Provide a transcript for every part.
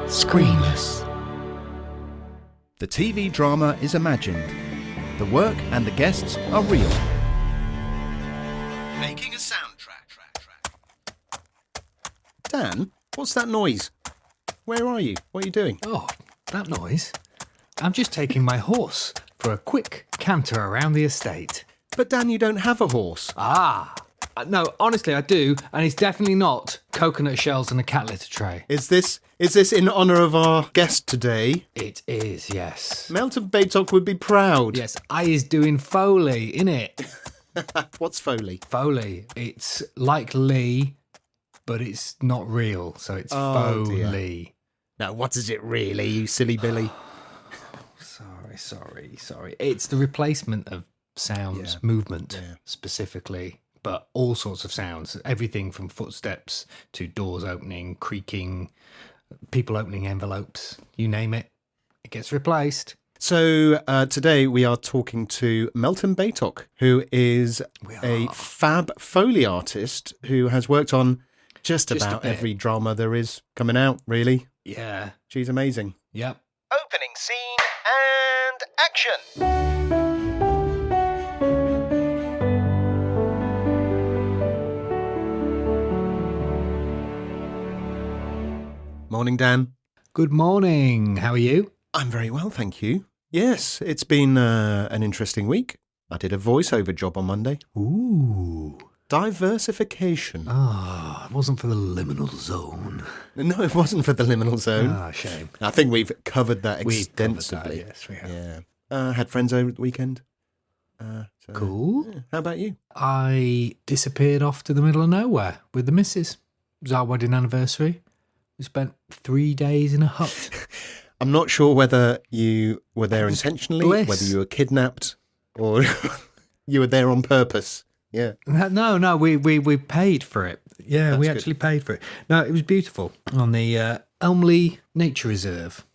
Screamers. The TV drama is imagined. The work and the guests are real. Making a soundtrack. Dan, what's that noise? Where are you? What are you doing? Oh, that noise? I'm just taking my horse for a quick canter around the estate. But Dan, you don't have a horse. No, honestly, I do, and it's definitely not coconut shells and a cat litter tray. Is this in honour of our guest today? It is, yes. Meltem Baytok would be proud. Yes, I is doing foley, innit? What's foley? Foley. It's like Lee, but it's not real, so it's foley. Dear. Now, what is it really, you silly Billy? Sorry. It's the replacement of sounds, movement specifically, but all sorts of sounds. Everything from footsteps to doors opening, creaking, people opening envelopes, you name it, it gets replaced. So today we are talking to Meltem Baytok, who is a fab Foley artist who has worked on just about every drama there is coming out, really. Yeah. She's amazing. Yep. Opening scene and action. Morning, Dan. Good morning. How are you? I'm very well, thank you. Yes, it's been an interesting week. I did a voiceover job on Monday. Ooh. Diversification. It wasn't for the liminal zone. No, it wasn't for the liminal zone. Shame. I think we've covered that extensively. Yes, we have. Yeah. Had friends over at the weekend. Cool. Yeah. How about you? I disappeared off to the middle of nowhere with the missus. It was our wedding anniversary. We spent 3 days in a hut. I'm not sure whether you were there intentionally, bliss. whether you were kidnapped, or you were there on purpose. Yeah. No, we paid for it. Yeah, That's we good. actually paid for it. No, it was beautiful on the Elmley Nature Reserve,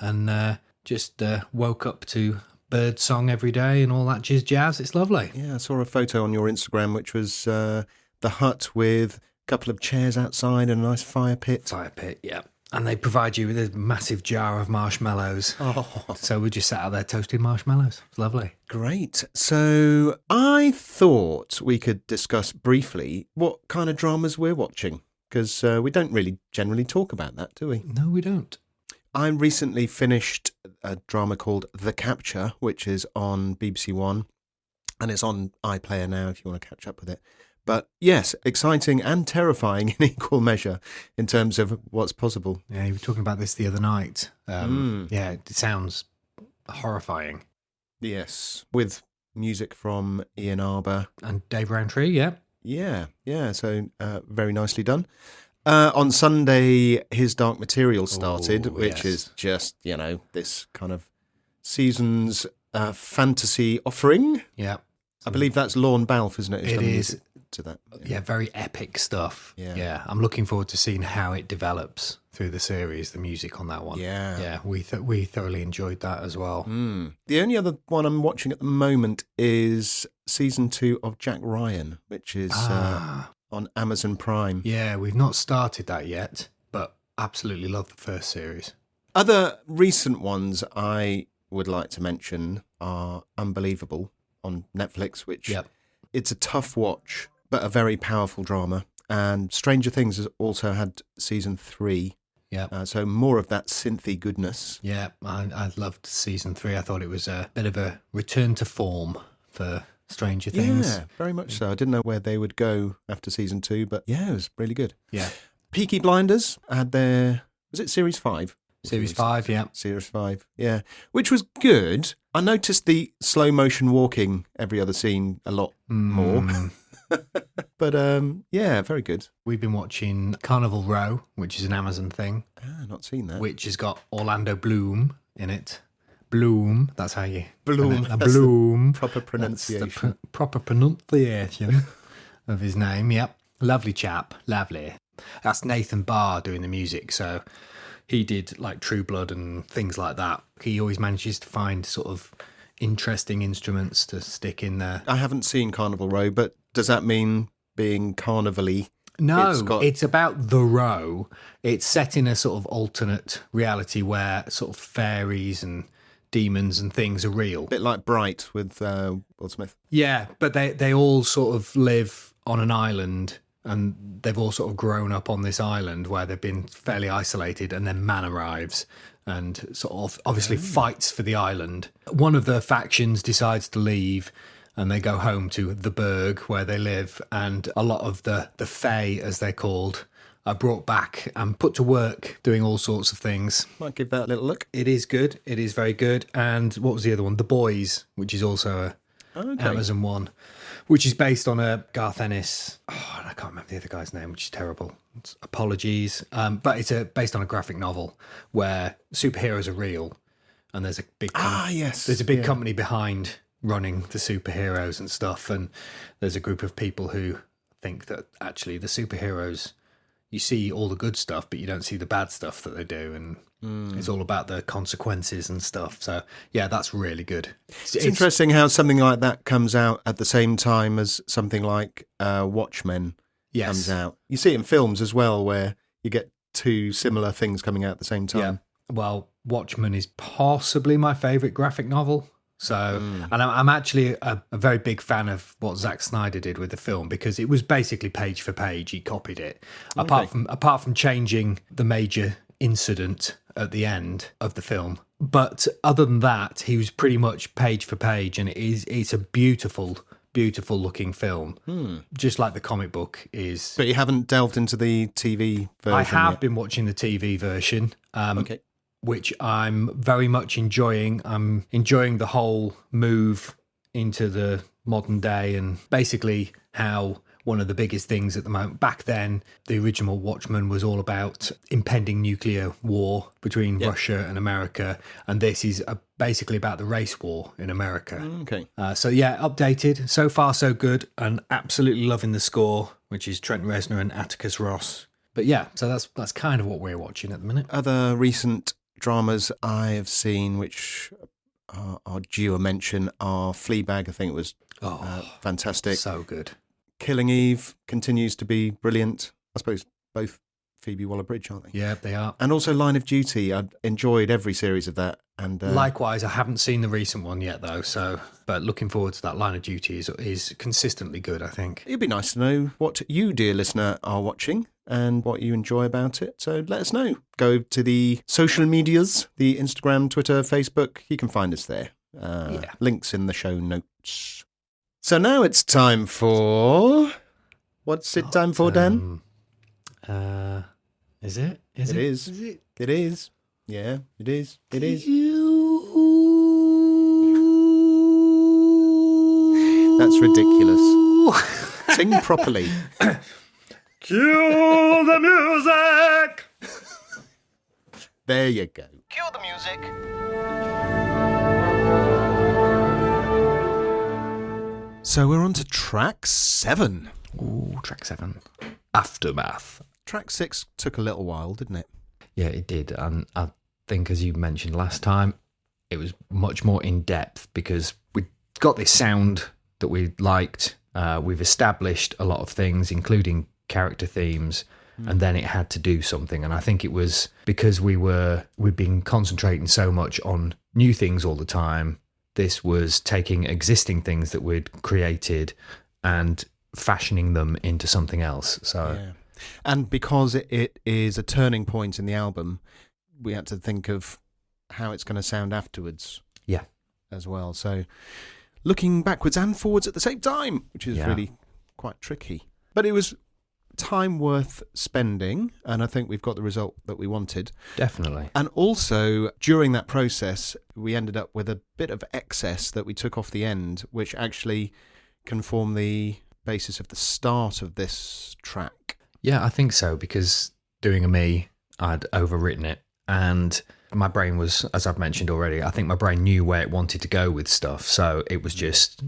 and just woke up to bird song every day and all that jazz. It's lovely. Yeah, I saw a photo on your Instagram, which was the hut with a couple of chairs outside and a nice fire pit. Fire pit, yeah. And they provide you with a massive jar of marshmallows. Oh. So we just sat out there toasting marshmallows. It's lovely. Great. So I thought we could discuss briefly what kind of dramas we're watching, because we don't really generally talk about that, do we? No, we don't. I recently finished a drama called The Capture, which is on BBC One, and it's on iPlayer now if you want to catch up with it. But yes, exciting and terrifying in equal measure in terms of what's possible. Yeah, you were talking about this the other night. Yeah, it sounds horrifying. Yes, with music from Ian Arbour. And Dave Rowntree, yeah. Yeah, so very nicely done. On Sunday, His Dark Material started, which is just, this kind of season's fantasy offering. Yeah. I believe that's Lorne Balfe, isn't it? It is. To that. Yeah, very epic stuff. Yeah. I'm looking forward to seeing how it develops through the series, the music on that one. Yeah. We thoroughly enjoyed that as well. The only other one I'm watching at the moment is season 2 of Jack Ryan, which is on Amazon Prime. Yeah, we've not started that yet, but absolutely love the first series. Other recent ones I would like to mention are Unbelievable on Netflix, which it's a tough watch, but a very powerful drama. And Stranger Things has also had season 3. Yeah. So more of that synthy goodness. Yeah, I loved season 3. I thought it was a bit of a return to form for Stranger Things. Yeah, very much so. I didn't know where they would go after season 2, but yeah, it was really good. Yeah. Peaky Blinders had their, was it series 5? Series 5, yeah. Series 5, yeah. Which was good. I noticed the slow motion walking every other scene a lot more. But yeah, very good. We've been watching Carnival Row, which is an Amazon thing. Not seen that. Which has got Orlando Bloom in it. Bloom, that's how you... Bloom. Bloom. Proper pronunciation. That's the proper pronunciation of his name, yep. Lovely chap, lovely. That's Nathan Barr doing the music, so he did like True Blood and things like that. He always manages to find sort of interesting instruments to stick in there. I haven't seen Carnival Row, but does that mean being carnival-y? No, it's about the Row. It's set in a sort of alternate reality where sort of fairies and demons and things are real. A bit like Bright with Will Smith. Yeah, but they all sort of live on an island, and they've all sort of grown up on this island where they've been fairly isolated, and then man arrives and sort of obviously fights for the island. One of the factions decides to leave, and they go home to the Burg where they live, and a lot of the Fae, as they're called, are brought back and put to work doing all sorts of things. Might give that a little look. It is good. It is very good. And what was the other one? The Boys, which is also a Amazon one, which is based on a Garth Ennis. Oh, and I can't remember the other guy's name, which is terrible. Apologies. But it's based on a graphic novel where superheroes are real, and there's a big there's a big company behind running the superheroes and stuff, and there's a group of people who think that actually the superheroes, you see all the good stuff, but you don't see the bad stuff that they do, and it's all about the consequences and stuff. So, yeah, that's really good. It's interesting how something like that comes out at the same time as something like Watchmen comes out. You see it in films as well, where you get two similar things coming out at the same time. Yeah. Well, Watchmen is possibly my favourite graphic novel. So, and I'm actually a very big fan of what Zack Snyder did with the film, because it was basically page for page. He copied it, apart from changing the major incident at the end of the film. But other than that, he was pretty much page for page, and it's a beautiful looking film, just like the comic book is. But you haven't delved into the TV version I have yet. been watching the TV version. Which I'm very much enjoying. I'm enjoying the whole move into the modern day, and basically how one of the biggest things at the moment, back then, the original Watchmen was all about impending nuclear war between Russia and America, and this is basically about the race war in America. So yeah, updated. So far, so good, and absolutely loving the score, which is Trent Reznor and Atticus Ross. But yeah, so that's kind of what we're watching at the minute. Other recent dramas I have seen which are due a mention are Fleabag. I think it was fantastic. So good. Killing Eve continues to be brilliant. I suppose both Phoebe Waller-Bridge, aren't they? Yeah, they are. And also Line of Duty. I enjoyed every series of that. And likewise, I haven't seen the recent one yet, though. But looking forward to that. Line of Duty is consistently good, I think. It'd be nice to know what you, dear listener, are watching and what you enjoy about it. So let us know. Go to the social medias, the Instagram, Twitter, Facebook. You can find us there. Links in the show notes. So now it's time for... What's it time for, Dan? Is it? It is. It is. Yeah, it is. It is. That's ridiculous. Sing properly. Cue the music! There you go. Cue the music. So we're on to track 7. Ooh, track 7. Aftermath. Track 6 took a little while, didn't it? Yeah, it did. And I think, as you mentioned last time, it was much more in depth because we got this sound that we liked. We've established a lot of things, including character themes, and then it had to do something. And I think it was because we've been concentrating so much on new things all the time. This was taking existing things that we'd created and fashioning them into something else. So. Yeah. And because it is a turning point in the album, we had to think of how it's going to sound afterwards. Yeah. As well. So looking backwards and forwards at the same time, which is really quite tricky. But it was time worth spending, and I think we've got the result that we wanted. Definitely. And also, during that process, we ended up with a bit of excess that we took off the end, which actually can form the basis of the start of this track. Yeah, I think so, because doing a me, I'd overwritten it, and my brain was, as I've mentioned already, I think my brain knew where it wanted to go with stuff, so it was just,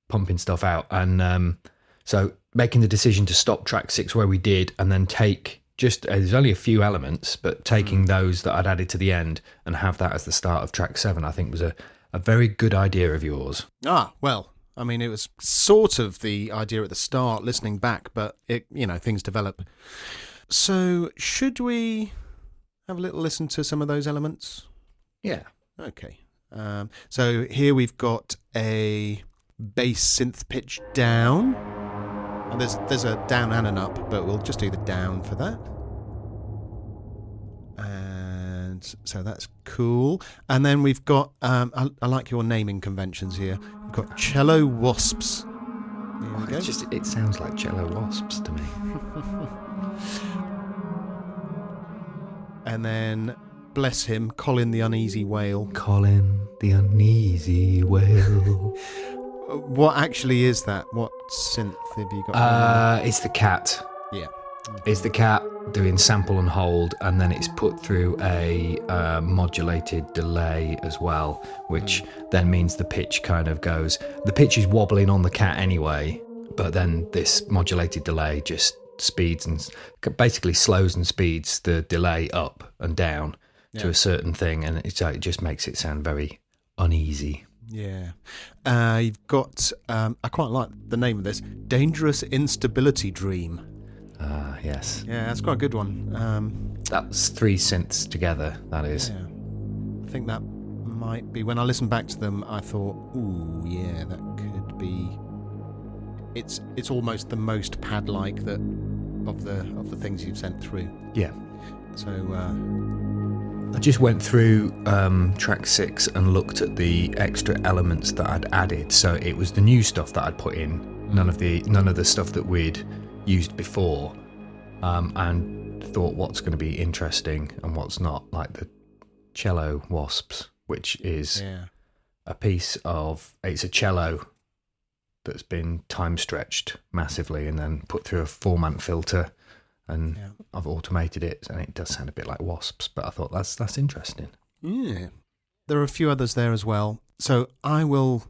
pumping stuff out. And so making the decision to stop track 6 where we did, and then take there's only a few elements, but taking those that I'd added to the end and have that as the start of track 7, I think was a very good idea of yours. Ah, well, I mean, it was sort of the idea at the start, listening back, but things develop. So, should we have a little listen to some of those elements? Yeah. Okay. So here we've got a bass synth pitch down. And there's a down and an up, but we'll just do the down for that. And so that's cool. And then we've got, I like your naming conventions here. We've got cello wasps. Here we go. It sounds like cello wasps to me. And then, bless him, Colin the Uneasy Whale. Colin the Uneasy Whale. What actually is that? What synth have you got? It's the cat. Yeah. Okay. It's the cat doing sample and hold, and then it's put through a modulated delay as well, which then means the pitch kind of goes... The pitch is wobbling on the cat anyway, but then this modulated delay just speeds and basically slows and speeds the delay up and down to a certain thing, and it just makes it sound very uneasy. Yeah. You've got, I quite like the name of this, Dangerous Instability Dream. Yes. Yeah, that's quite a good one. That's 3 synths together, that is. Yeah. I think that might be, when I listened back to them, I thought, ooh, yeah, that could be... It's almost the most pad-like that of the things you've sent through. Yeah. So I just went through track 6 and looked at the extra elements that I'd added. So it was the new stuff that I'd put in, none of the stuff that we'd used before, and thought what's going to be interesting and what's not, like the cello wasps, which is a piece of, it's a cello that's been time stretched massively and then put through a Foreman filter, and I've automated it, and it does sound a bit like wasps, but I thought that's interesting. Yeah. There are a few others there as well. So I will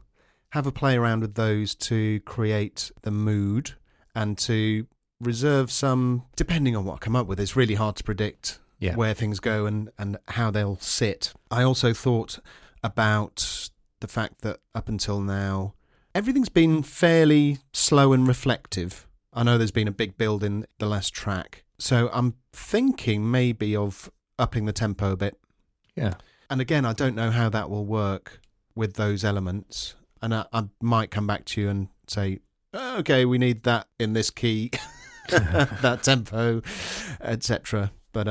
have a play around with those to create the mood and to reserve some, depending on what I come up with. It's really hard to predict where things go and how they'll sit. I also thought about the fact that up until now, everything's been fairly slow and reflective. I know there's been a big build in the last track. So I'm thinking maybe of upping the tempo a bit. Yeah. And again, I don't know how that will work with those elements. And I might come back to you and say, okay, we need that in this key, that tempo, etc. But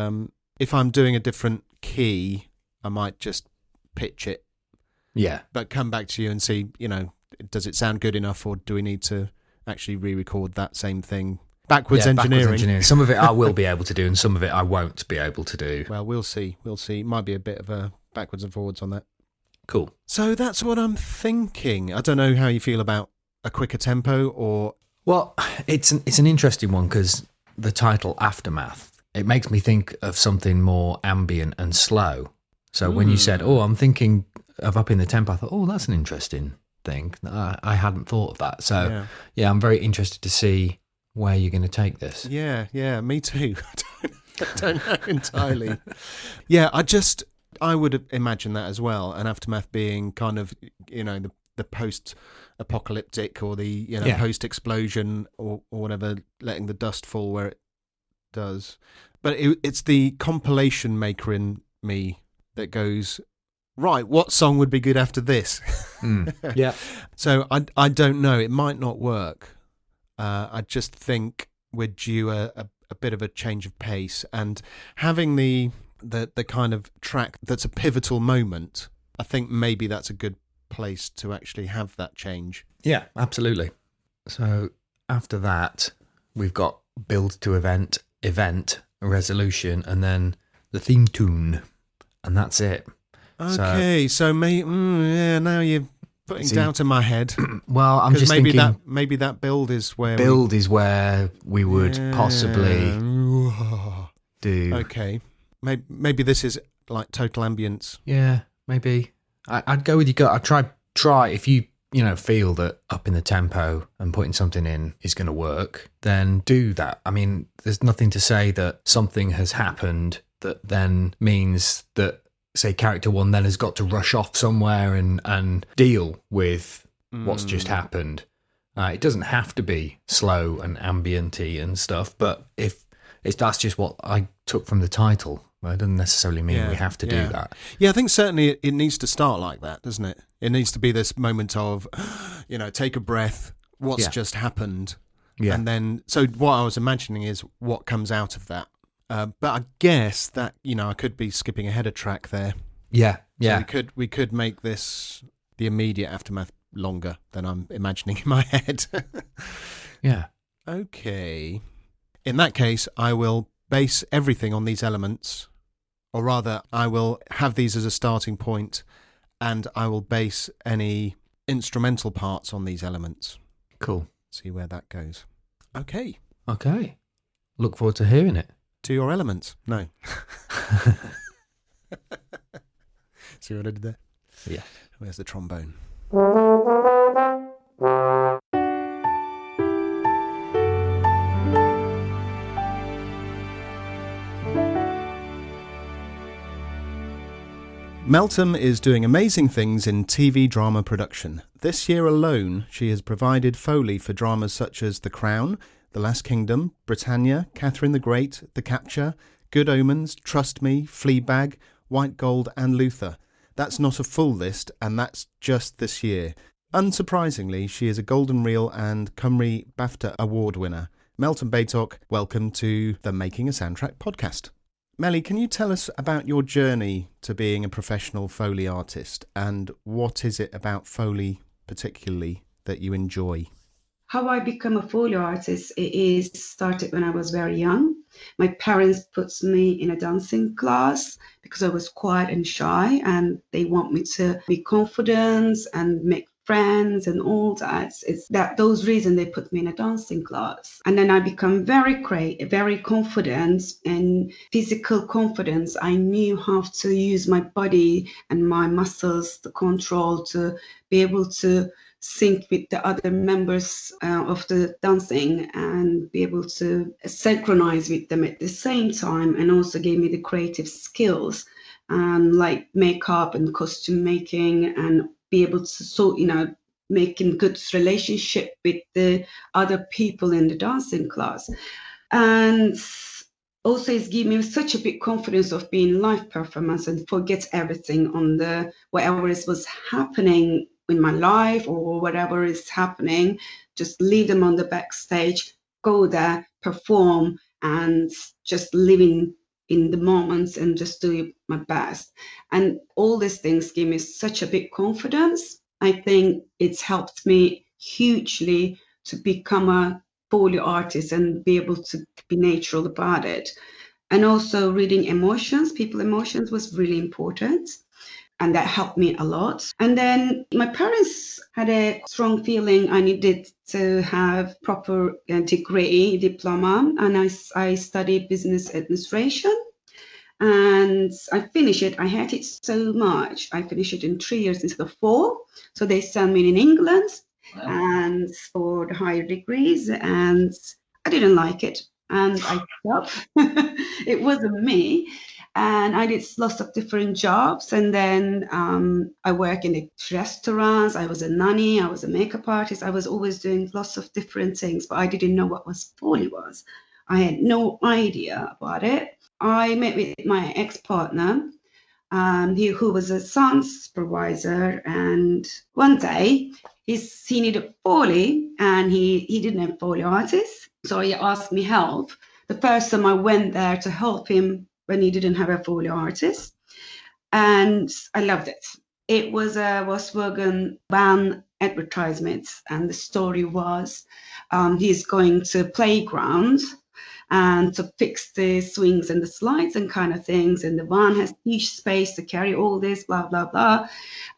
if I'm doing a different key, I might just pitch it. Yeah. But come back to you and see, does it sound good enough, or do we need to actually re-record that same thing? Backwards engineering. Some of it I will be able to do, and some of it I won't be able to do. Well, we'll see. Might be a bit of a backwards and forwards on that. Cool. So that's what I'm thinking. I don't know how you feel about a quicker tempo, or... Well, it's an interesting one, because the title Aftermath, it makes me think of something more ambient and slow. So when you said, I'm thinking of upping the tempo, I thought, that's an interesting thing. I hadn't thought of that. So, I'm very interested to see where you're going to take this. Yeah, me too. I don't know entirely. I would imagine that as well, an Aftermath being kind of, the post-apocalyptic, or the post-explosion, or whatever, letting the dust fall where it does. But it's the compilation maker in me that goes, right, what song would be good after this? Yeah. So I don't know. It might not work. I just think we're due a bit of a change of pace, and having the kind of track that's a pivotal moment, I think maybe that's a good place to actually have that change. Yeah, absolutely. So after that, we've got build to event, resolution, and then the theme tune, and that's it. Okay, so now you're putting doubt in my head. Well, I'm just thinking maybe that build is where we would possibly do. Okay, maybe this is like total ambience. Yeah, maybe. I'd go with your gut. I'd try if you feel that upping the tempo and putting something in is going to work, then do that. I mean, there's nothing to say that something has happened that then means that, say, character one then has got to rush off somewhere and deal with what's just happened. It doesn't have to be slow and ambient-y and stuff, but if that's just what I took from the title, well, it doesn't necessarily mean we have to do that. Yeah, I think certainly it needs to start like that, doesn't it? It needs to be this moment of, take a breath, what's just happened. Yeah. And then, so what I was imagining is what comes out of that. But I guess that, I could be skipping ahead a track there. Yeah, So we could make this, the immediate aftermath, longer than I'm imagining in my head. Yeah. Okay. In that case, I will base everything on these elements, or rather, I will have these as a starting point, and I will base any instrumental parts on these elements. Cool. See where that goes. Okay. Look forward to hearing it. To your elements. No. See what I did there? Yeah. Where's the trombone? Meltem is doing amazing things in TV drama production. This year alone, she has provided foley for dramas such as The Crown, The Last Kingdom, Britannia, Catherine the Great, The Capture, Good Omens, Trust Me, Fleabag, White Gold and Luther. That's not a full list, and that's just this year. Unsurprisingly, she is a Golden Reel and Cymru BAFTA Award winner. Meltem Baytok, welcome to the Making a Soundtrack podcast. Melly, can you tell us about your journey to being a professional Foley artist, and what is it about Foley particularly that you enjoy? How I become a Foley artist, started when I was very young. My parents put me in a dancing class because I was quiet and shy, and they want me to be confident and make friends and all that. It's those reasons they put me in a dancing class. And then I become very confident and physical confidence. I knew how to use my body and my muscles to control, to be able to sync with the other members of the dancing and be able to synchronize with them at the same time, and also gave me the creative skills like makeup and costume making, and be able to making good relationship with the other people in the dancing class. And also it's given me such a big confidence of being live performance and forget everything on the whatever was happening in my life or whatever is happening, just leave them on the backstage, go there, perform, and just living in the moments and just do my best. And all these things give me such a big confidence. I think it's helped me hugely to become a Foley artist and be able to be natural about it. And also reading people emotions was really important. And that helped me a lot. And then my parents had a strong feeling I needed to have proper diploma. And I studied business administration. And I finished it. I hated it so much. I finished it in 3 years instead of 4. So they sent me in England and for the higher degrees. And I didn't like it. And I stopped. It wasn't me. And I did lots of different jobs. And then I worked in the restaurants. I was a nanny. I was a makeup artist. I was always doing lots of different things, but I didn't know what Foley was. I had no idea about it. I met with my ex-partner, who was a sound supervisor. And one day he needed Foley, and he didn't have Foley artists. So he asked me help. The first time I went there to help him when he didn't have a Foley artist, and I loved it. It was a Volkswagen van advertisement, and the story was he's going to playground and to fix the swings and the slides and kind of things, and the van has huge space to carry all this, blah, blah, blah.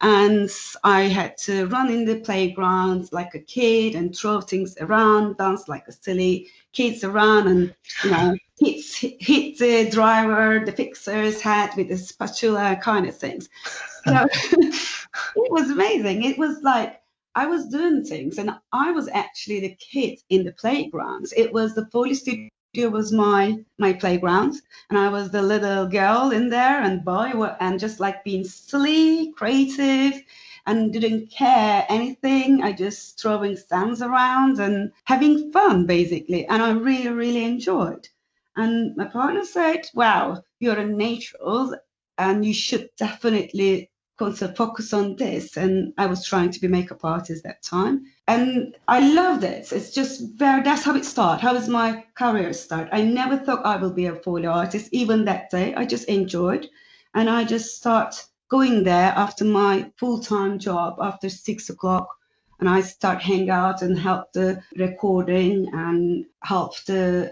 And I had to run in the playground like a kid and throw things around, dance like a silly kids around, and hit the driver, the fixer's head with a spatula kind of things. So it was amazing. It was like I was doing things, and I was actually the kid in the playgrounds. It was the Foley studio was my playground, and I was the little girl in there and boy, and just like being silly, creative, and didn't care anything. I just throwing sounds around and having fun basically. And I really, really enjoyed. And my partner said, wow, you're a natural and you should definitely focus on this. And I was trying to be makeup artist that time. And I loved it. It's just that's how it started. How was my career start? I never thought I will be a foley artist. Even that day, I just enjoyed. And I just start going there after my full-time job after 6 o'clock. And I start hang out and help the recording and help the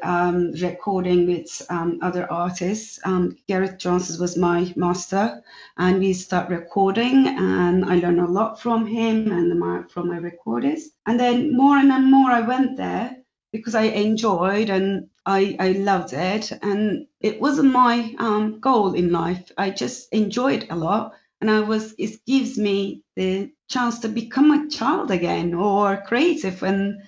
recording with other artists. Gareth Johnson was my master, and we start recording, and I learned a lot from him and from my recorders. And then more and more I went there because I enjoyed and I loved it. And it wasn't my goal in life. I just enjoyed a lot. And it gives me the chance to become a child again or creative and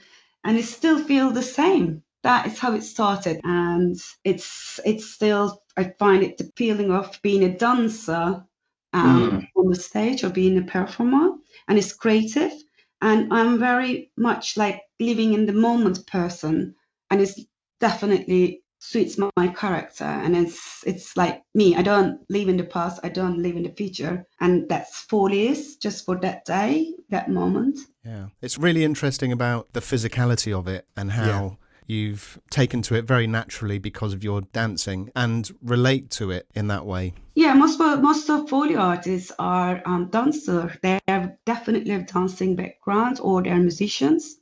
it still feels the same. That is how it started. And it's still, I find it the feeling of being a dancer on the stage or being a performer, and it's creative. And I'm very much like living in the moment person, and it's definitely suits my character, and it's like me. I don't live in the past, I don't live in the future, and that's foley is just for that day, that moment. Yeah, it's really interesting about the physicality of it and how you've taken to it very naturally because of your dancing and relate to it in that way. Yeah, most of foley artists are dancers. They have definitely a dancing background, or they're musicians,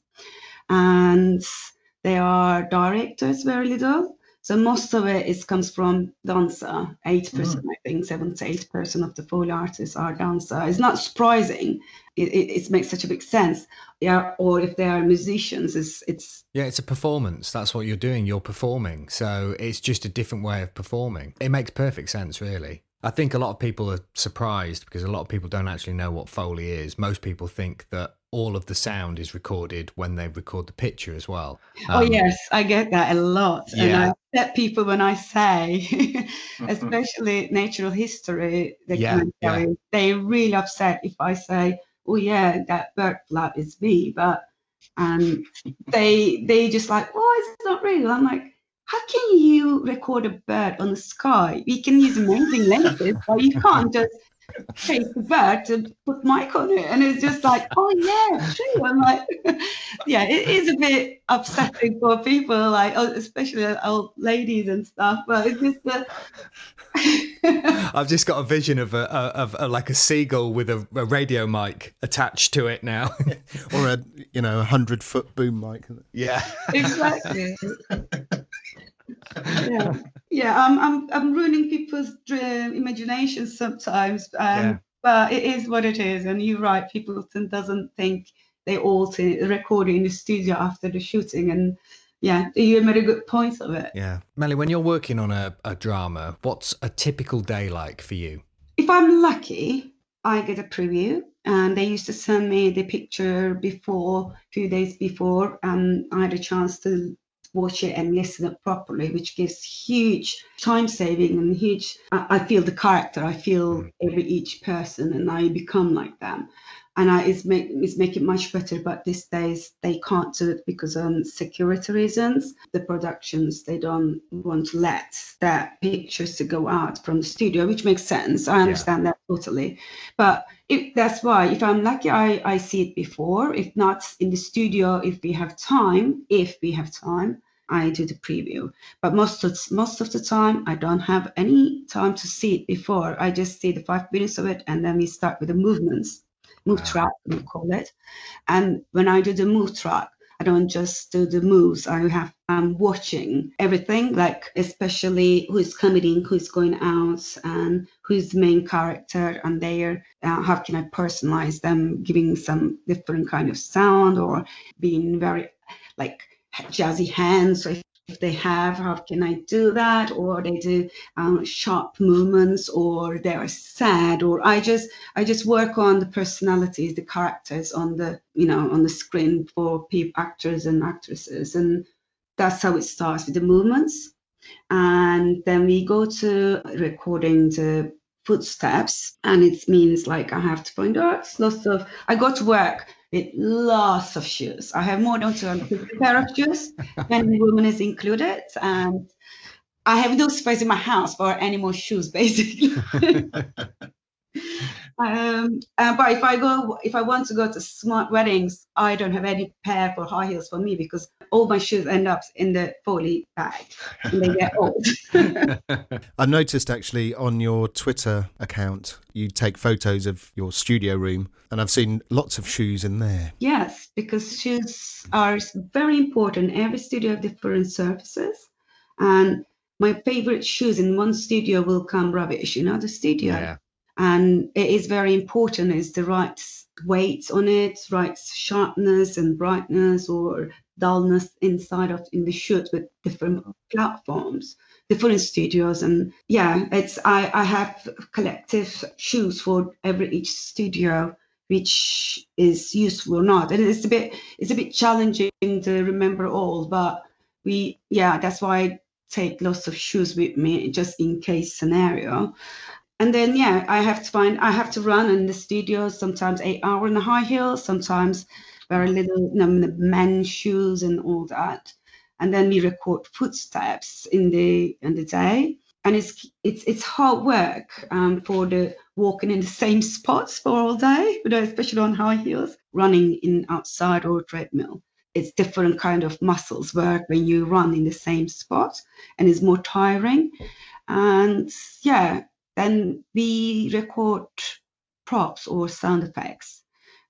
and they are directors very little. So most of it comes from dancer. 8%, I think, 7 to 8% of the foley artists are dancer. It's not surprising. It makes such a big sense. Yeah, or if they are musicians, it's it's a performance. That's what you're doing. You're performing. So it's just a different way of performing. It makes perfect sense, really. I think a lot of people are surprised because a lot of people don't actually know what foley is. Most people think that all of the sound is recorded when they record the picture as well. Oh yes, I get that a lot. Yeah. And I upset people when I say, especially natural history documentary, they really upset if I say, oh yeah, that bird flap is me. But they just like, oh, it's not real. I'm like, how can you record a bird on the sky? We can use amazing lenses, but you can't just take the bird to put mic on it. And it's just like, oh yeah, true. I'm like, yeah, it is a bit upsetting for people, like especially old ladies and stuff. But it's just I've just got a vision of a like a seagull with a radio mic attached to it now, or a 100-foot boom mic. Yeah, exactly. I'm ruining people's imagination sometimes, but it is what it is. And you're right, people often doesn't think they all record in the studio after the shooting, and you made a good point of it. Yeah, Melly, when you're working on a drama, what's a typical day like for you? If I'm lucky, I get a preview, and they used to send me the picture before, 2 days before, and I had a chance to watch it and listen it properly, which gives huge time saving and huge. I feel the character, I feel each person, and I become like them. And it's make it much better. But these days they can't do it because of security reasons. The productions, they don't want to let their pictures to go out from the studio, which makes sense. I understand that totally. But that's why if I'm lucky, I see it before. If not, in the studio, if we have time, I do the preview. But most of the time, I don't have any time to see it before. I just see the 5 minutes of it, and then we start with the movements. Move track, we call it. And when I do the move track, I don't just do the moves. I'm watching everything, like especially who's coming in, who's going out, and who's the main character, and how can I personalize them, giving some different kind of sound, or being very like jazzy hands. So if they have, how can I do that? Or they do sharp movements, or they are sad, or I just work on the personalities, the characters on the on the screen for actors and actresses, and that's how it starts with the movements. And then we go to recording the footsteps, and it means like I have to find out lots of. I go to work with lots of shoes. I have more than 250 pair of shoes, and women is included, and I have no space in my house for any more shoes, basically. But if I want to go to smart weddings, I don't have any pair for high heels for me because all my shoes end up in the foley bag and they get old. I noticed actually on your Twitter account, you take photos of your studio room, and I've seen lots of shoes in there. Yes, because shoes are very important. Every studio have different surfaces, and my favorite shoes in one studio will come rubbish in other studio. Yeah. And it is very important is the right weight on it, right sharpness and brightness or dullness inside of in the shoot with different platforms, different studios. And yeah, it's I have collective shoes for each studio, which is useful or not. And it's a bit challenging to remember all, but that's why I take lots of shoes with me just in case scenario. And then, I have to run in the studio, sometimes 8 hours in the high heels, sometimes very little men's shoes and all that. And then we record footsteps in the day. And it's hard work for the walking in the same spots for all day, especially on high heels, running in outside or treadmill. It's different kind of muscles work when you run in the same spot, and it's more tiring. And then we record props or sound effects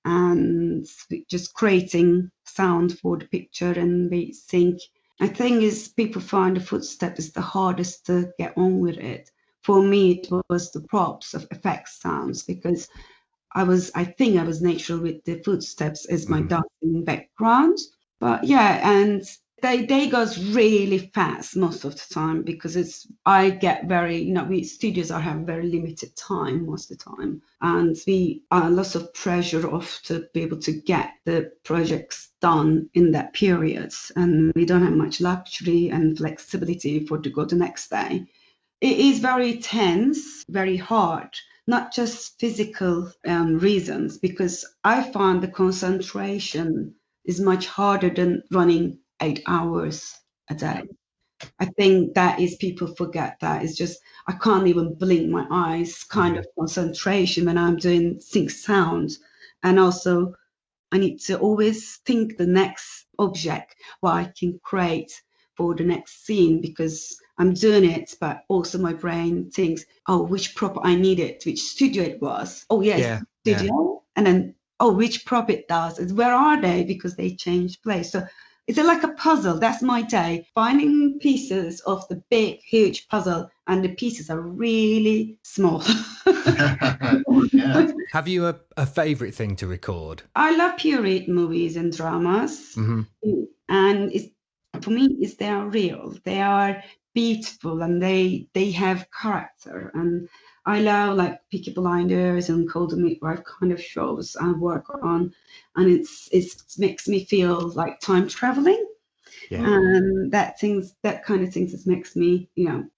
and just creating sound for the picture. And we think, I think is people find the footstep is the hardest to get on with it. For me, it was the props of effects sounds because I think I was natural with the footsteps as my dancing background. But and they goes really fast most of the time because I get very, we studios have very limited time most of the time, and we are lots of pressure of to be able to get the projects done in that period, and we don't have much luxury and flexibility for to go the next day. It is very tense, very hard, not just physical reasons, because I find the concentration is much harder than running 8 hours a day. I think that is people forget that. It's just I can't even blink my eyes kind of concentration when I'm doing sync sounds. And also I need to always think the next object what I can create for the next scene because I'm doing it, but also my brain thinks, oh, which prop I needed, which studio it was. Oh yes, studio. And then which prop it does. Where are they? Because they change place. So it's like a puzzle. That's my day. Finding pieces of the big, huge puzzle, and the pieces are really small. Have you a favourite thing to record? I love period movies and dramas. And for me, they are real. They are beautiful, and they have character. And I love like Peaky Blinders and Cold Midwife kind of shows I work on, and it makes me feel like time traveling, and that kind of things just makes me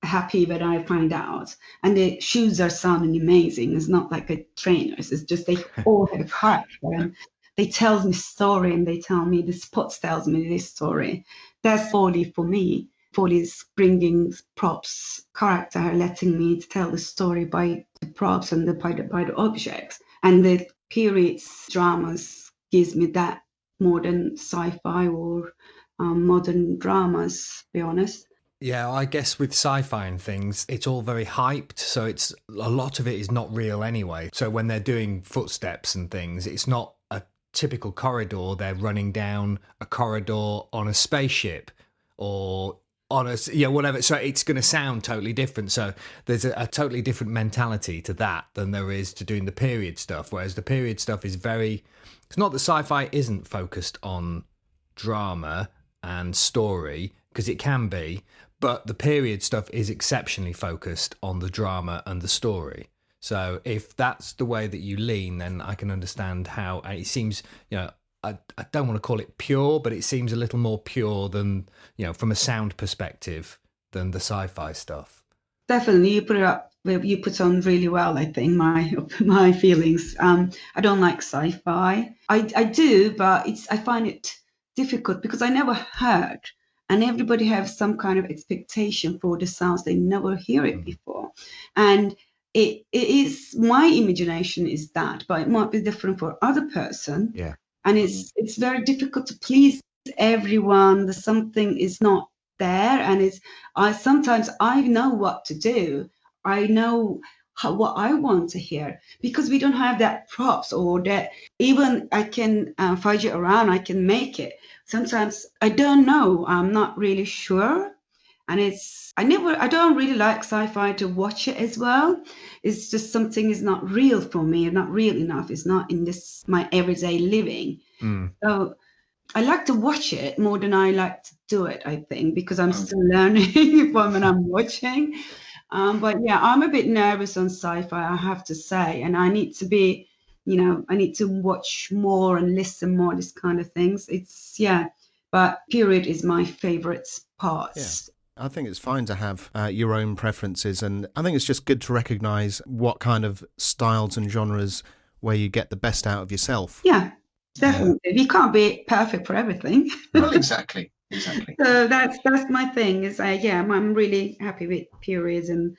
happy when I find out. And the shoes are sounding amazing. It's not like a trainers. It's just they all have a character, and they tell me story, and they tell me the spots tells me this story. That's Foley for me. Foley is bringing props, character, letting me tell the story by the props and by the objects. And the periods dramas gives me that more than sci-fi or modern dramas, to be honest. Yeah, I guess with sci-fi and things, it's all very hyped, so it's a lot of it is not real anyway. So when they're doing footsteps and things, it's not a typical corridor. They're running down a corridor on a spaceship or on a whatever. So it's going to sound totally different. So there's a totally different mentality to that than there is to doing the period stuff. Whereas the period stuff is it's not that sci-fi isn't focused on drama and story, because it can be, but the period stuff is exceptionally focused on the drama and the story. So if that's the way that you lean, then I can understand how it seems, I don't want to call it pure, but it seems a little more pure than, from a sound perspective than the sci-fi stuff. Definitely, you put it up you put on really well, I think, my feelings. I don't like sci-fi. I do, but I find it difficult because I never heard, and everybody has some kind of expectation for the sounds. They never hear it before. And it is, my imagination is that, but it might be different for other person. Yeah. And it's very difficult to please everyone. Something is not there, and sometimes I know what to do. I know what I want to hear, because we don't have that props, or that even I can fudge it around. I can make it. Sometimes I don't know. I'm not really sure. And I don't really like sci-fi to watch it as well. It's just something is not real for me, not real enough. It's not in my everyday living. So I like to watch it more than I like to do it, I think, because I'm still learning when I'm watching. But yeah, I'm a bit nervous on sci-fi, I have to say. And I need to be, I need to watch more and listen more, this kind of things. But period is my favorite part. Yeah. I think it's fine to have your own preferences, and I think it's just good to recognise what kind of styles and genres where you get the best out of yourself. Yeah, definitely. You can't be perfect for everything. Well, exactly. So that's my thing. Is I'm really happy with periods, and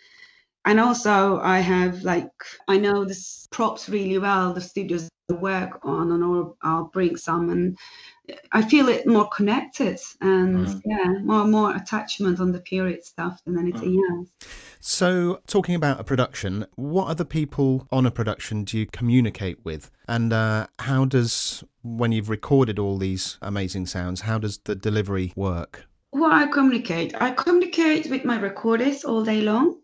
also I have I know this props really well. The studios I work on, and I'll bring some, and I feel it more connected, and more attachment on the period stuff than anything else. So, talking about a production, what other people on a production do you communicate with? And how does, when you've recorded all these amazing sounds, how does the delivery work? Well, I communicate with my recorders all day long.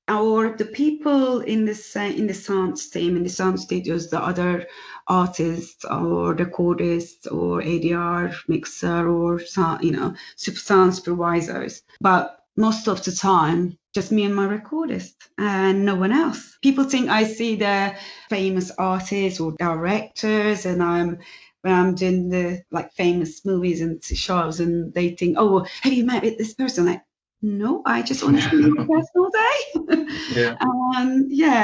Or the people in the sound team, in the sound studios, the other artists or recorders or ADR mixer or super sound supervisors. But most of the time, just me and my recordist and no one else. People think I see the famous artists or directors, and when I'm doing the famous movies and shows, and they think, oh, have you met with this person? No, I just want to spend my personal day.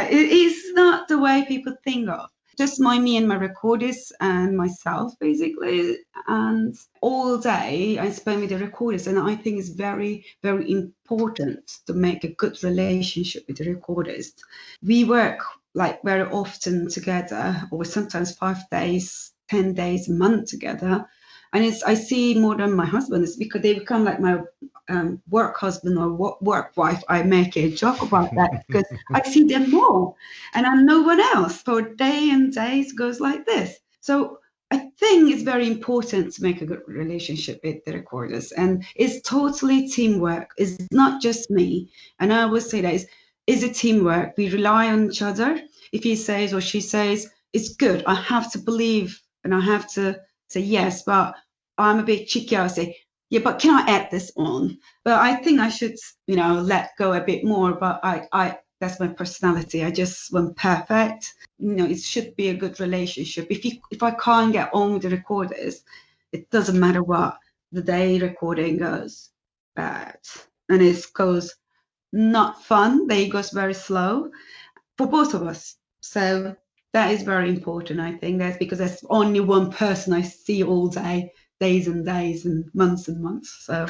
It is not the way people think of. Just me and my recorders and myself, basically. And all day I spend with the recorders, and I think it's very, very important to make a good relationship with the recorders. We work very often together, or sometimes 5 days, 10 days, a month together. And I see more than my husband. It's because they become like my work husband or work wife. I make a joke about that because I see them more, and I'm no one else. For day and days goes like this. So I think it's very important to make a good relationship with the recorders, and it's totally teamwork. It's not just me. And I always say that it's a teamwork. We rely on each other. If he says or she says it's good, I have to believe, and I have to say yes. But I'm a bit cheeky. I'll say, yeah, but can I add this on? But I think I should, let go a bit more. But I that's my personality. I just want perfect. It should be a good relationship. If I can't get on with the recorders, it doesn't matter what. The day recording goes bad, and it goes not fun. Day goes very slow for both of us. So that is very important. I think that's because there's only one person I see all day. Days and days and months. So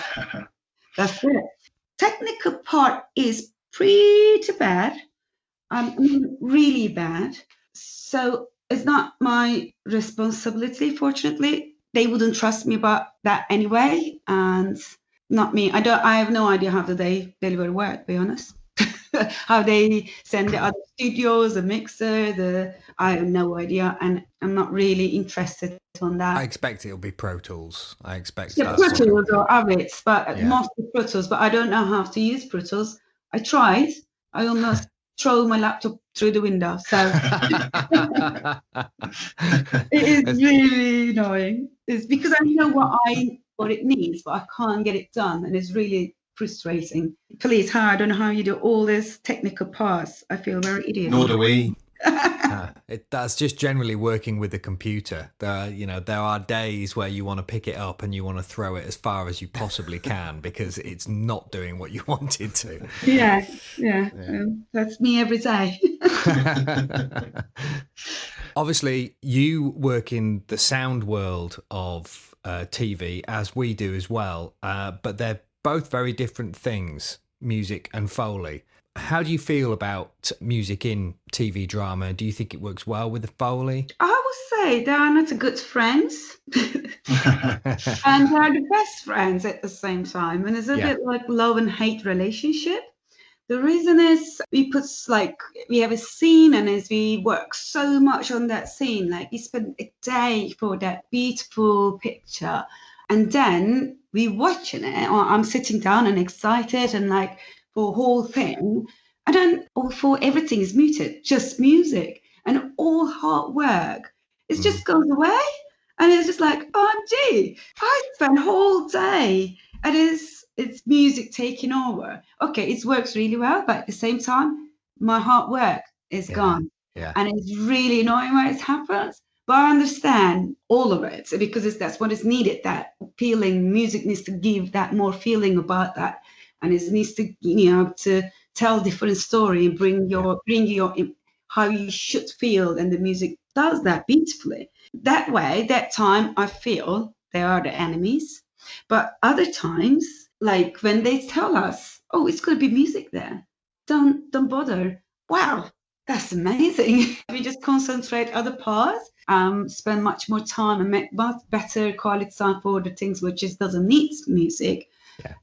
that's it. Technical part is pretty bad. Really bad. So it's not my responsibility, fortunately. They wouldn't trust me about that anyway. And not me. I have no idea how they deliver work, to be honest. How they send the other studios, the mixer, I have no idea, and I'm not really interested on that. I expect it'll be Pro Tools. I expect Pro Tools or Avid, but mostly Pro Tools. But I don't know how to use Pro Tools. I tried. I almost threw my laptop through the window. So it is really annoying. It's because I know what it needs, but I can't get it done, and it's really frustrating. Please, I don't know how you do all this technical parts. I feel very idiot. Nor do we. That's just generally working with a computer. There are days where you want to pick it up and you want to throw it as far as you possibly can because it's not doing what you want it to. Yeah. That's me every day. Obviously, you work in the sound world of TV, as we do as well, but they're both very different things, music and Foley. How do you feel about music in TV drama? Do you think it works well with the Foley? I would say they are not good friends. And they're the best friends at the same time. And it's a bit like love and hate relationship. The reason is we have a scene, and as we work so much on that scene, like we spend a day for that beautiful picture, and then we watching it, or I'm sitting down and excited and like for the whole thing, and then for everything is muted, just music, and all hard work, it just goes away, and it's just like, OMG, I spent whole day, and it's music taking over. Okay, it works really well, but at the same time, my hard work is gone. Yeah. And it's really annoying when it happens. But I understand all of it because that's what is needed. That feeling, music needs to give that more feeling about that, and it needs to to tell different story and bring your how you should feel, and the music does that beautifully. That way, that time I feel they are the enemies, but other times, like when they tell us, oh, it's going to be music there, don't bother. Wow, that's amazing. We just concentrate other parts, spend much more time and make much better quality time for the things which just doesn't need music.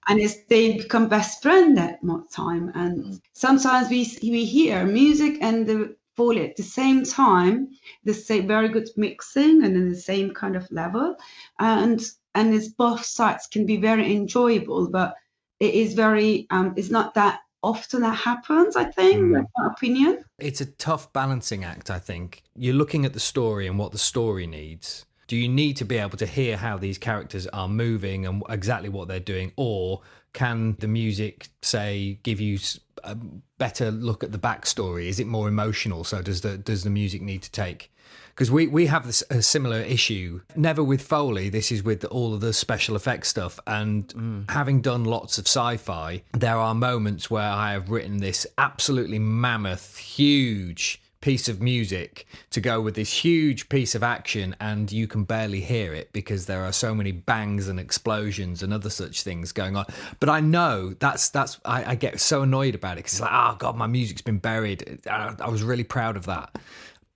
And they become best friend that more time. And sometimes we hear music and the Foley at the same time, the same very good mixing and in the same kind of level, and it's both sides can be very enjoyable, but it is very it's not that often that happens, I think. That's my opinion. It's a tough balancing act, I think. You're looking at the story and what the story needs. Do you need to be able to hear how these characters are moving and exactly what they're doing, or can the music, say, give you a better look at the backstory? Is it more emotional? So does the music need to take? Because we have a similar issue, never with Foley, this is with all of the special effects stuff. And having done lots of sci-fi, there are moments where I have written this absolutely mammoth, huge piece of music to go with this huge piece of action, and you can barely hear it because there are so many bangs and explosions and other such things going on. But I know I get so annoyed about it because it's like, oh God, my music's been buried. I was really proud of that.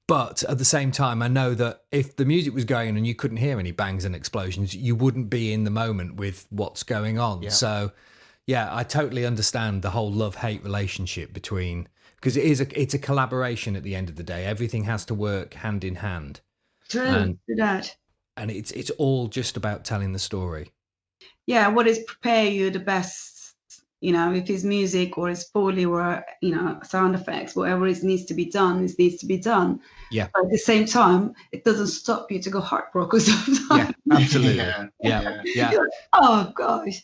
But at the same time, I know that if the music was going and you couldn't hear any bangs and explosions, you wouldn't be in the moment with what's going on. Yeah. So, yeah, I totally understand the whole love-hate relationship between, because it's a collaboration at the end of the day. Everything has to work hand in hand. True, and it's all just about telling the story. Yeah, what is prepare you the best? If it's music or it's Foley or, sound effects, whatever it needs to be done, it needs to be done. Yeah. But at the same time, it doesn't stop you to go heartbroken sometimes. Yeah, absolutely. Yeah. Like, oh, gosh.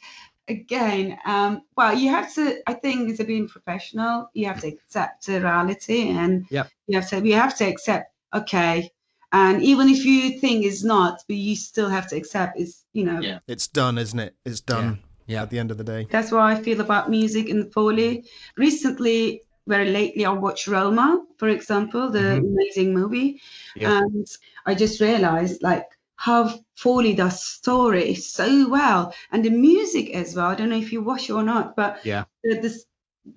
Again, you have to, I think it's being professional, you have to accept the reality, and we have to accept, okay. And even if you think it's not, but you still have to accept it's, It's done, isn't it? It's done. Yeah, at the end of the day. That's what I feel about music and Foley. Recently, very lately, I watched Roma, for example, the amazing movie. And I just realized how Foley does story so well. And the music as well. I don't know if you watch it or not, but this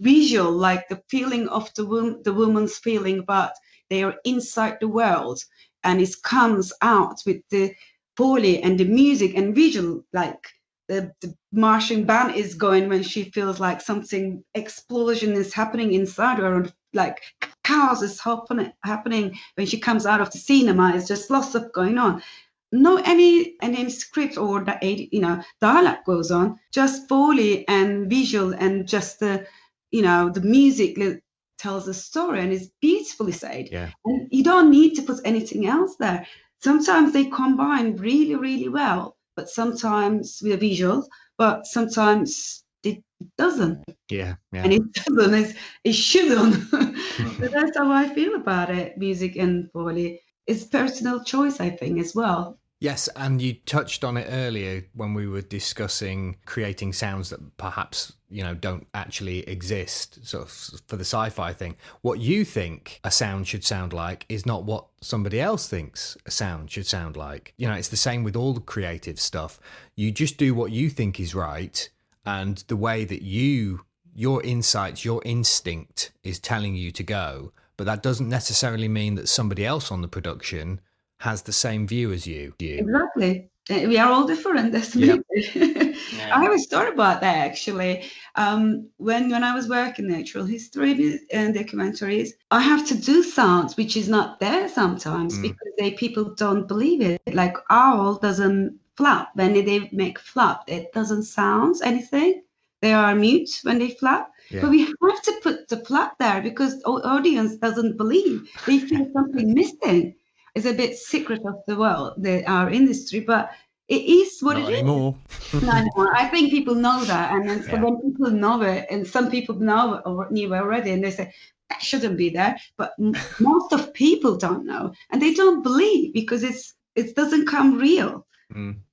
visual, like the feeling of the woman's feeling, but they are inside the world. And it comes out with the Foley and the music and visual, like the marching band is going when she feels like something explosion is happening inside her, or like chaos is happening when she comes out of the cinema. It's just lots of going on. No any script or the dialogue goes on. Just Foley and visual and just the music tells a story, and it's beautifully said. Yeah. And you don't need to put anything else there. Sometimes they combine really, really well. But sometimes with a visual, but sometimes it doesn't. Yeah. And it doesn't. It shouldn't. So that's how I feel about it. Music and Foley. It's personal choice, I think, as well. Yes, and you touched on it earlier when we were discussing creating sounds that perhaps, don't actually exist, sort of for the sci-fi thing. What you think a sound should sound like is not what somebody else thinks a sound should sound like. It's the same with all the creative stuff. You just do what you think is right, and the way that your insights, your instinct is telling you to go. But that doesn't necessarily mean that somebody else on the production has the same view as you. Exactly. We are all different. That's Yep. me. I have a story about that, actually. When I was working natural history and documentaries, I have to do sounds which is not there sometimes because people don't believe it. Like owl doesn't flap. When they make flap, it doesn't sound anything. They are mute when they flap. Yeah. But we have to put the flap there because audience doesn't believe. They feel something missing. It's a bit secret of the world, our industry, but it is what Not it anymore. is. Not anymore. I think people know that, and then so when people know it, and some people know or knew already, and they say that shouldn't be there, but most of people don't know, and they don't believe because it doesn't come real.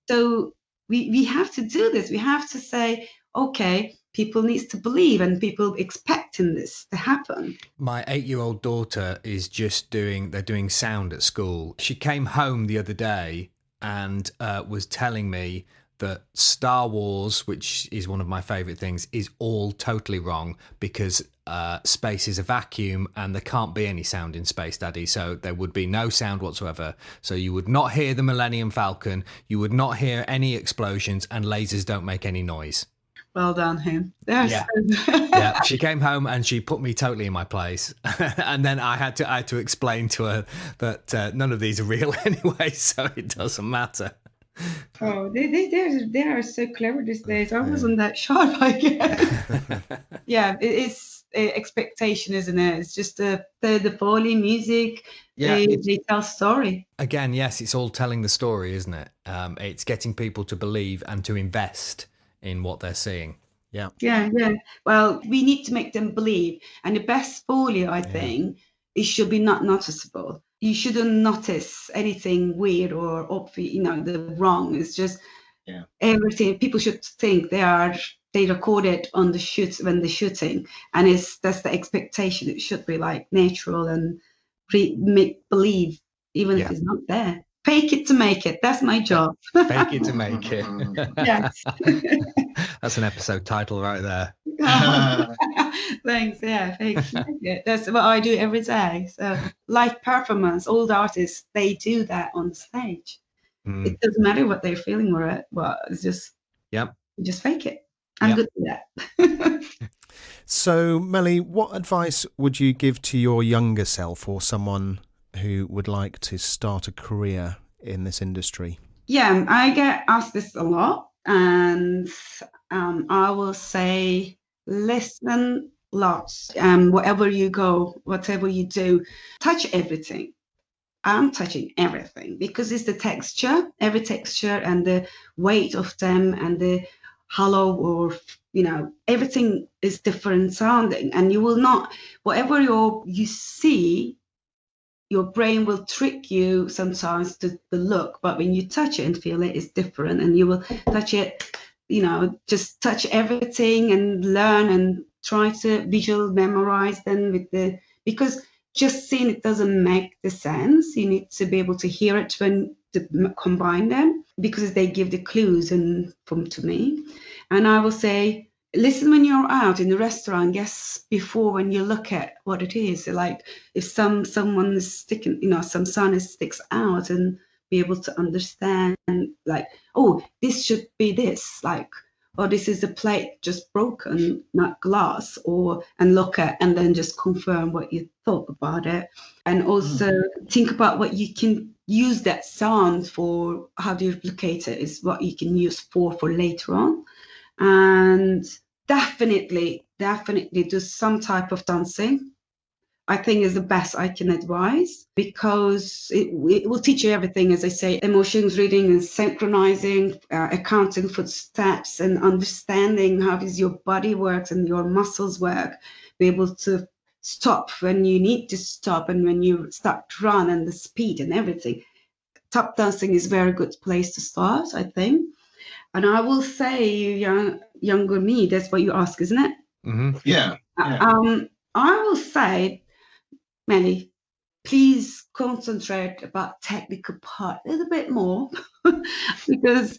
So we have to do this. We have to say, okay, people needs to believe, and people expecting this to happen. My 8-year-old daughter is they're doing sound at school. She came home the other day and was telling me that Star Wars, which is one of my favourite things, is all totally wrong because space is a vacuum and there can't be any sound in space, Daddy. So there would be no sound whatsoever. So you would not hear the Millennium Falcon, you would not hear any explosions, and lasers don't make any noise. Well done, him. Yeah, she came home and she put me totally in my place, and then I had to explain to her that none of these are real anyway, so it doesn't matter. Oh, they are so clever these days. I wasn't that sharp, I guess. Yeah, it's expectation, isn't it? It's just the Foley music. Yeah, they tell story. Again, yes, it's all telling the story, isn't it? It's getting people to believe and to invest in what they're seeing. Yeah. Well, we need to make them believe, and the best Foley, I think, it should be not noticeable. You shouldn't notice anything weird or obvious, the wrong. It's just everything. People should think they recorded on the shoot when they're shooting, and that's the expectation. It should be like natural and make believe, even if it's not there. Fake it to make it. That's my job. Fake it to make it. Yes. That's an episode title right there. Thanks. Yeah, fake it to make it. That's what I do every day. So live performance, all the artists, they do that on stage. It doesn't matter what they're feeling or it. Well, it's just just fake it. I'm good at that. So, Melly, what advice would you give to your younger self or someone who would like to start a career in this industry? Yeah, I get asked this a lot, and I will say listen lots. Wherever you go, whatever you do, touch everything. I'm touching everything because it's the texture, every texture and the weight of them and the hollow or everything is different sounding, and you will not, whatever you see, your brain will trick you sometimes to the look, but when you touch it and feel it, it's different, and you will touch it, just touch everything and learn and try to visual memorize them because just seeing it doesn't make the sense. You need to be able to hear it when to combine them, because they give the clues to me. And I will say, listen when you're out in the restaurant, yes, before when you look at what it is. Like if someone is sticking, some sound sticks out, and be able to understand, like, oh, this should be this, like, or this is a plate just broken, not glass, and look at, and then just confirm what you thought about it. And also think about what you can use that sound for, how do you replicate it, is what you can use for later on. And definitely do some type of dancing. I think is the best I can advise, because it will teach you everything, as I say, emotions reading and synchronizing, accounting footsteps and understanding how does your body works and your muscles work, be able to stop when you need to stop, and when you start to run, and the speed and everything. Tap dancing is a very good place to start, I think. And I will say, younger me, that's what you ask, isn't it? Mm-hmm. Yeah. I will say, Melly, please concentrate about technical part a little bit more because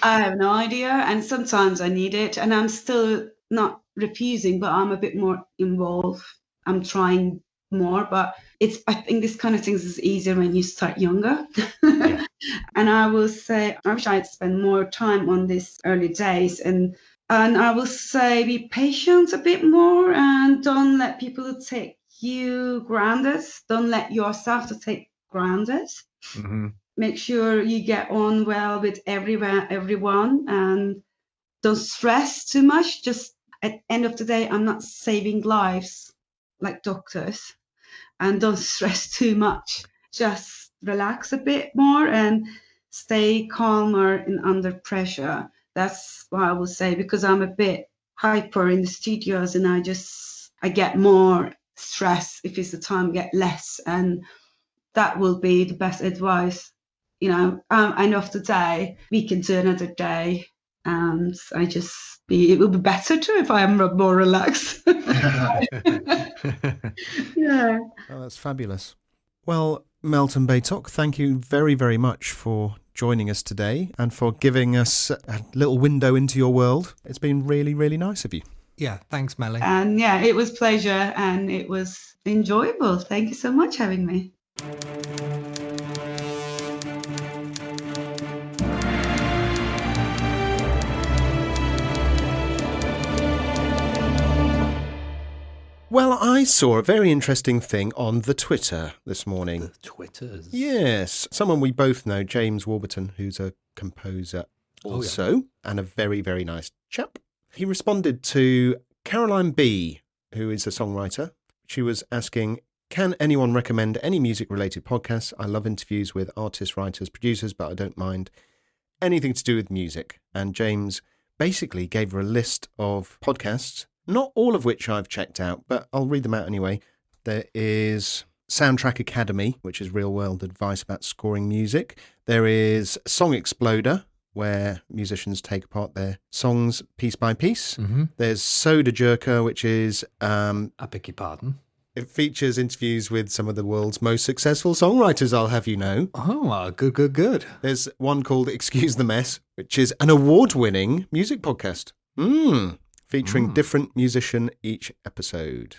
I have no idea, and sometimes I need it, and I'm still not refusing, but I'm a bit more involved. I'm trying more, but I think this kind of things is easier when you start younger. Yeah. And I will say, I wish I'd spend more time on these early days, and I will say be patient a bit more, and don't let people take you granted. Don't let yourself to take granted. Mm-hmm. Make sure you get on well with everyone, and don't stress too much. Just at the end of the day, I'm not saving lives like doctors, and don't stress too much. Just relax a bit more and stay calmer and under pressure. That's what I will say, because I'm a bit hyper in the studios, and I get more stress. If it's the time, get less, and that will be the best advice. End of the day, we can do another day, and it will be better too if I am more relaxed. Yeah. Oh, that's fabulous. Well, Meltem Baytok, thank you very, very much for joining us today and for giving us a little window into your world. It's been really, really nice of you. Yeah, thanks, Melly. And yeah, it was pleasure, and it was enjoyable. Thank you so much for having me. Well, I saw a very interesting thing on the Twitter this morning. The Twitters. Yes, someone we both know, James Warburton, who's a composer also, and a very, very nice chap. He responded to Caroline B., who is a songwriter. She was asking, can anyone recommend any music-related podcasts? I love interviews with artists, writers, producers, but I don't mind anything to do with music. And James basically gave her a list of podcasts, not all of which I've checked out, but I'll read them out anyway. There is Soundtrack Academy, which is real-world advice about scoring music. There is Song Exploder, where musicians take apart their songs piece by piece. Mm-hmm. There's Soda Jerker, which is... I beg your pardon? It features interviews with some of the world's most successful songwriters, I'll have you know. Oh, well, good. There's one called Excuse the Mess, which is an award-winning music podcast. Featuring different musician each episode,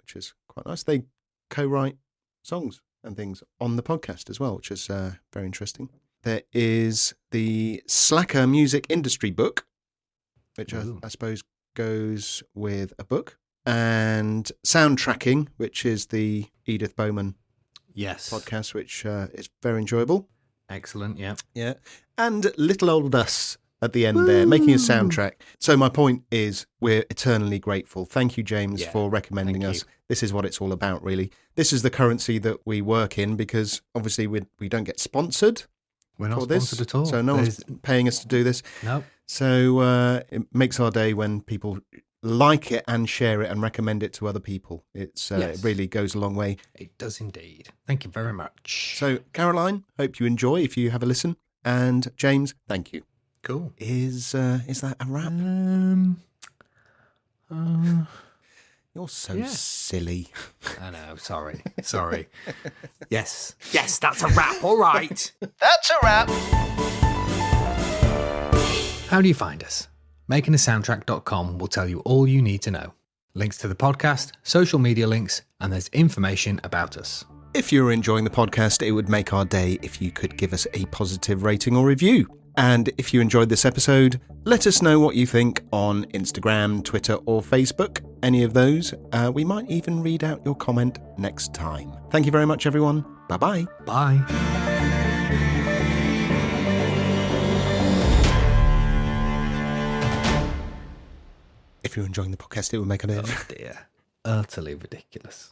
which is quite nice. They co-write songs and things on the podcast as well, which is very interesting. There is the Slacker Music Industry Book, which I suppose goes with a book, and Soundtracking, which is the Edith Bowman podcast, which is very enjoyable. Excellent, yeah. Yeah. And Little Old Us at the end there, making a soundtrack. So my point is, we're eternally grateful. Thank you, James, for recommending us. This is what it's all about, really. This is the currency that we work in, because obviously we don't get sponsored. We're not for sponsored this, at all. so no one's paying us to do this. No. So it makes our day when people like it and share it and recommend it to other people. It really goes a long way. It does indeed. Thank you very much. So, Caroline, hope you enjoy if you have a listen. And James, thank you. Cool. Is that a wrap? You're so silly. I know, sorry. Yes, that's a wrap, all right. That's a wrap. How do you find us? Makingasoundtrack.com will tell you all you need to know. Links to the podcast, social media links, and there's information about us. If you're enjoying the podcast, it would make our day if you could give us a positive rating or review. And if you enjoyed this episode, let us know what you think on Instagram, Twitter, or Facebook. Any of those. We might even read out your comment next time. Thank you very much, everyone. Bye-bye. Bye. If you're enjoying the podcast, it would make a day. Oh dear. Utterly ridiculous.